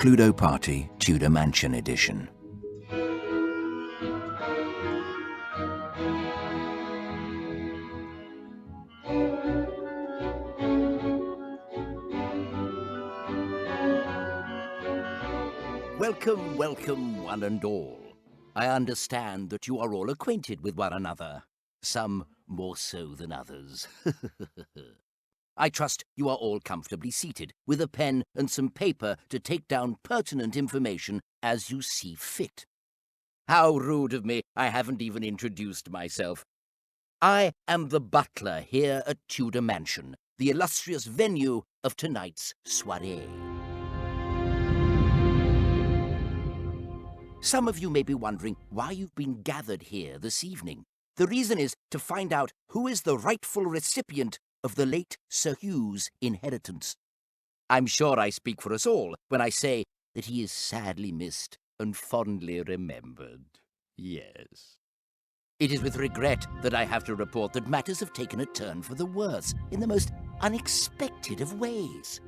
Cluedo Party, Tudor Mansion Edition. Welcome, welcome, one and all. I understand that you are all acquainted with one another, some more so than others. I trust you are all comfortably seated, with a pen and some paper to take down pertinent information as you see fit. How rude of me, I haven't even introduced myself. I am the butler here at Tudor Mansion, the illustrious venue of tonight's soirée. Some of you may be wondering why you've been gathered here this evening. The reason is to find out who is the rightful recipient of the late Sir Hugh's inheritance. I'm sure I speak for us all when I say that he is sadly missed and fondly remembered. Yes. It is with regret that I have to report that matters have taken a turn for the worse in the most unexpected of ways.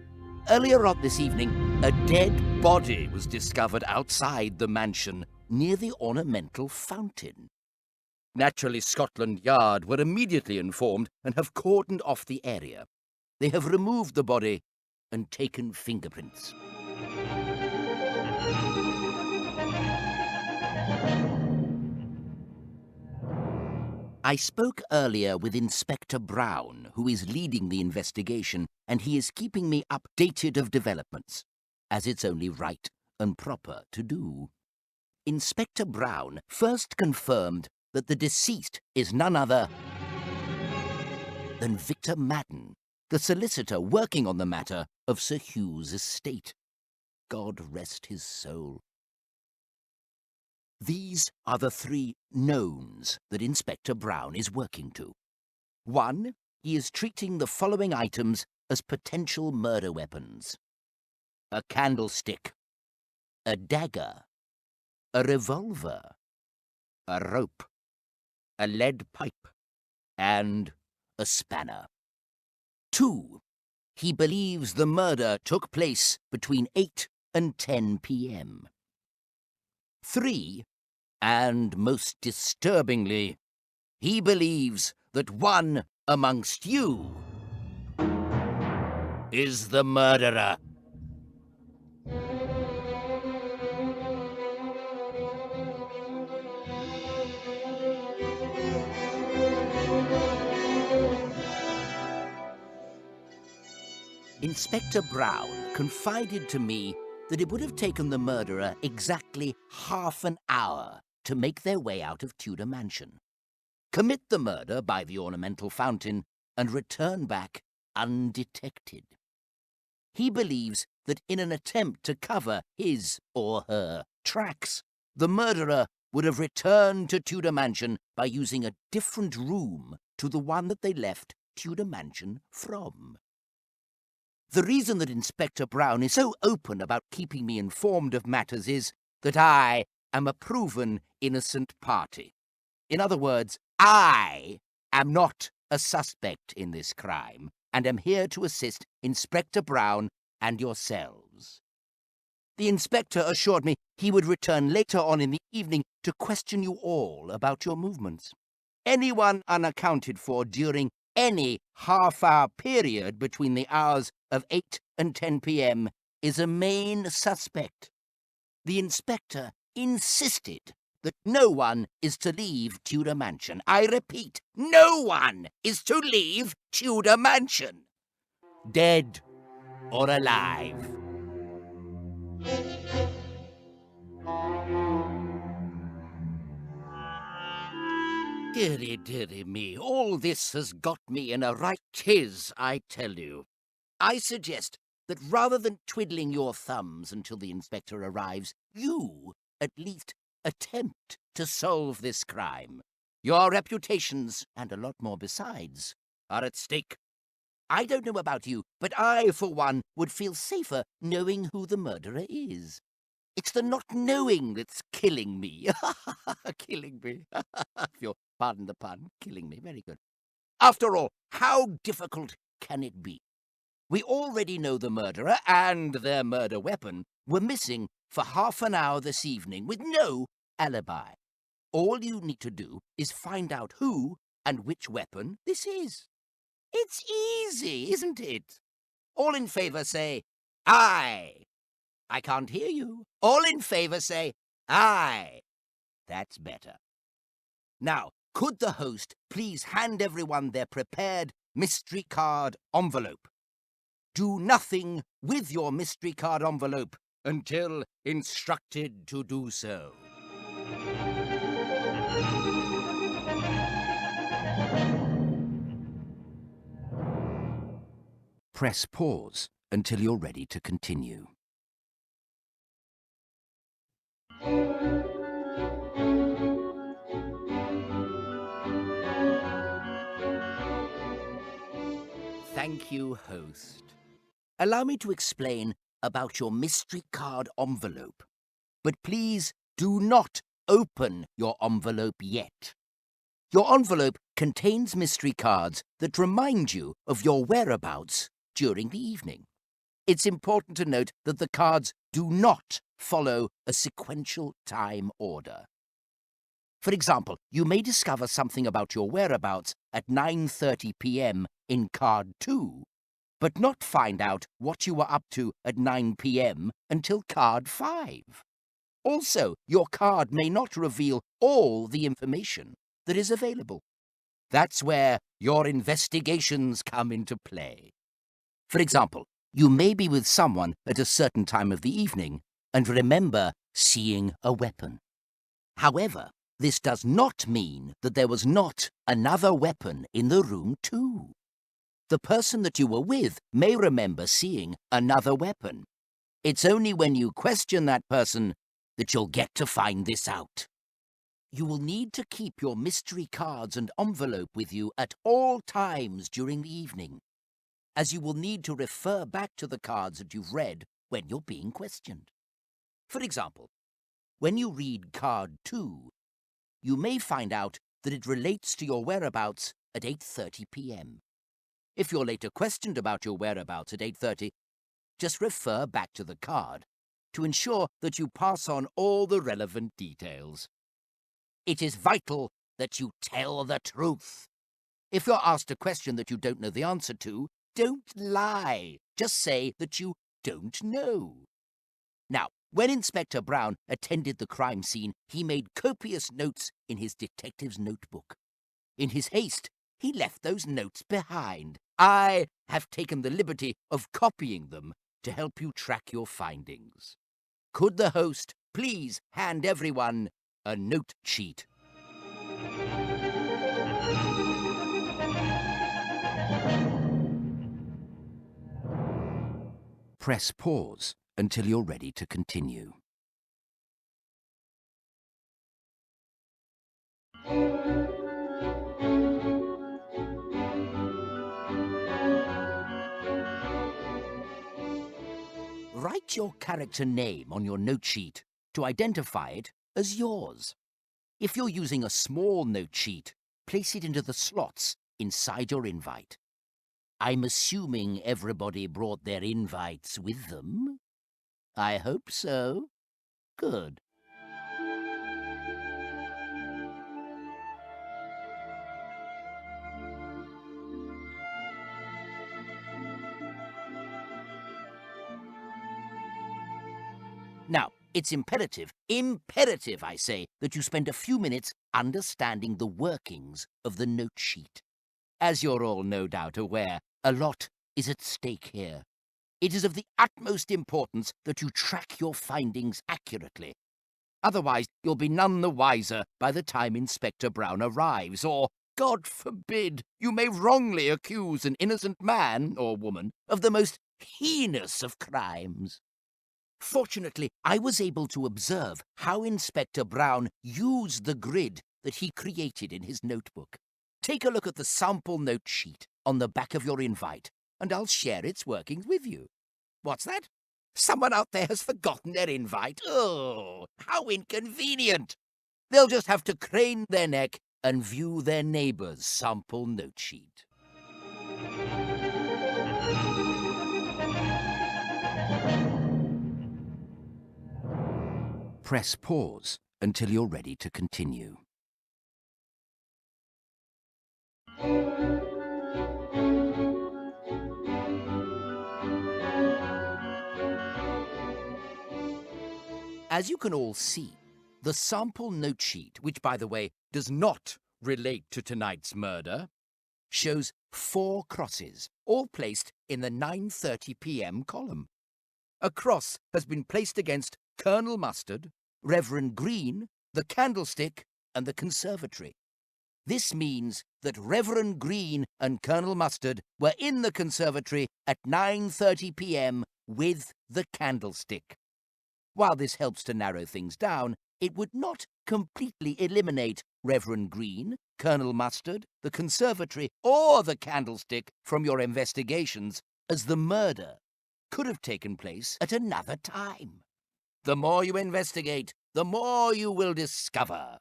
Earlier on this evening, a dead body was discovered outside the mansion near the ornamental fountain. Naturally, Scotland Yard were immediately informed and have cordoned off the area. They have removed the body and taken fingerprints. I spoke earlier with Inspector Brown, who is leading the investigation, and he is keeping me updated of developments, as it's only right and proper to do. Inspector Brown first confirmed that the deceased is none other than Victor Madden, the solicitor working on the matter of Sir Hugh's estate. God rest his soul. These are the three knowns that Inspector Brown is working to. 1, he is treating the following items as potential murder weapons: a candlestick, a dagger, a revolver, a rope, a lead pipe, and a spanner. 2, he believes the murder took place between 8 and 10 p.m. 3, and most disturbingly, he believes that one amongst you is the murderer. Inspector Brown confided to me that it would have taken the murderer exactly half an hour to make their way out of Tudor Mansion, commit the murder by the ornamental fountain, and return back undetected. He believes that in an attempt to cover his or her tracks, the murderer would have returned to Tudor Mansion by using a different room to the one that they left Tudor Mansion from. The reason that Inspector Brown is so open about keeping me informed of matters is that I am a proven innocent party. In other words, I am not a suspect in this crime, and am here to assist Inspector Brown and yourselves. The inspector assured me he would return later on in the evening to question you all about your movements. Anyone unaccounted for during any half-hour period between the hours of 8 and 10 p.m. is a main suspect. The inspector insisted that no one is to leave Tudor Mansion. I repeat, no one is to leave Tudor Mansion, dead or alive. Dearie, dearie me, all this has got me in a right tiz, I tell you. I suggest that rather than twiddling your thumbs until the inspector arrives, you at least attempt to solve this crime. Your reputations, and a lot more besides, are at stake. I don't know about you, but I, for one, would feel safer knowing who the murderer is. It's the not knowing that's killing me. Killing me. If you'll pardon the pun, killing me. Very good. After all, how difficult can it be? We already know the murderer and their murder weapon were missing for half an hour this evening with no alibi. All you need to do is find out who and which weapon this is. It's easy, isn't it? All in favour say, aye. I can't hear you. All in favour say, aye. That's better. Now, could the host please hand everyone their prepared mystery card envelope? Do nothing with your mystery card envelope until instructed to do so. Press pause until you're ready to continue. Thank you, host. Allow me to explain about your mystery card envelope. But please do not open your envelope yet. Your envelope contains mystery cards that remind you of your whereabouts during the evening. It's important to note that the cards do not follow a sequential time order. For example, you may discover something about your whereabouts at 9:30 p.m. in card 2, but not find out what you were up to at 9 p.m. until card 5. Also, your card may not reveal all the information that is available. That's where your investigations come into play. For example, you may be with someone at a certain time of the evening and remember seeing a weapon. However, this does not mean that there was not another weapon in the room too. The person that you were with may remember seeing another weapon. It's only when you question that person that you'll get to find this out. You will need to keep your mystery cards and envelope with you at all times during the evening, as you will need to refer back to the cards that you've read when you're being questioned. For example, when you read card 2, you may find out that it relates to your whereabouts at 8:30 p.m. If you're later questioned about your whereabouts at 8:30, just refer back to the card to ensure that you pass on all the relevant details. It is vital that you tell the truth. If you're asked a question that you don't know the answer to, don't lie. Just say that you don't know. Now, when Inspector Brown attended the crime scene, he made copious notes in his detective's notebook. In his haste, he left those notes behind. I have taken the liberty of copying them to help you track your findings. Could the host please hand everyone a note sheet? Press pause until you're ready to continue. Write your character name on your note sheet to identify it as yours. If you're using a small note sheet, place it into the slots inside your invite. I'm assuming everybody brought their invites with them. I hope so. Good. Now, it's imperative, I say, that you spend a few minutes understanding the workings of the note sheet. As you're all no doubt aware, a lot is at stake here. It is of the utmost importance that you track your findings accurately. Otherwise, you'll be none the wiser by the time Inspector Brown arrives, or, God forbid, you may wrongly accuse an innocent man or woman of the most heinous of crimes. Fortunately, I was able to observe how Inspector Brown used the grid that he created in his notebook. Take a look at the sample note sheet on the back of your invite, and I'll share its workings with you. What's that? Someone out there has forgotten their invite? Oh, how inconvenient! They'll just have to crane their neck and view their neighbour's sample note sheet. Press pause until you're ready to continue. As you can all see, the sample note sheet, which, by the way, does not relate to tonight's murder, shows 4 crosses, all placed in the 9:30 p.m. column. A cross has been placed against Colonel Mustard, Reverend Green, the candlestick, and the conservatory. This means that Reverend Green and Colonel Mustard were in the conservatory at 9:30 p.m. with the candlestick. While this helps to narrow things down, it would not completely eliminate Reverend Green, Colonel Mustard, the conservatory, or the candlestick from your investigations, as the murder could have taken place at another time. The more you investigate, the more you will discover.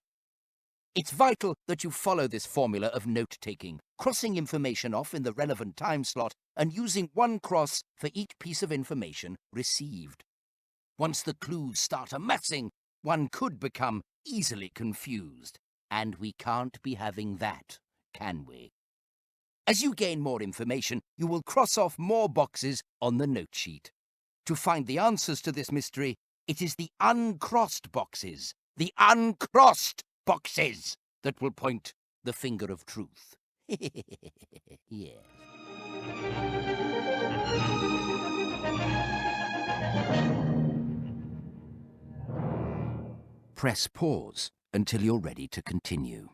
It's vital that you follow this formula of note-taking, crossing information off in the relevant time slot and using 1 cross for each piece of information received. Once the clues start amassing, one could become easily confused, and we can't be having that, can we? As you gain more information, you will cross off more boxes on the note sheet. To find the answers to this mystery, it is the uncrossed boxes, that will point the finger of truth. Yes. Press pause until you're ready to continue.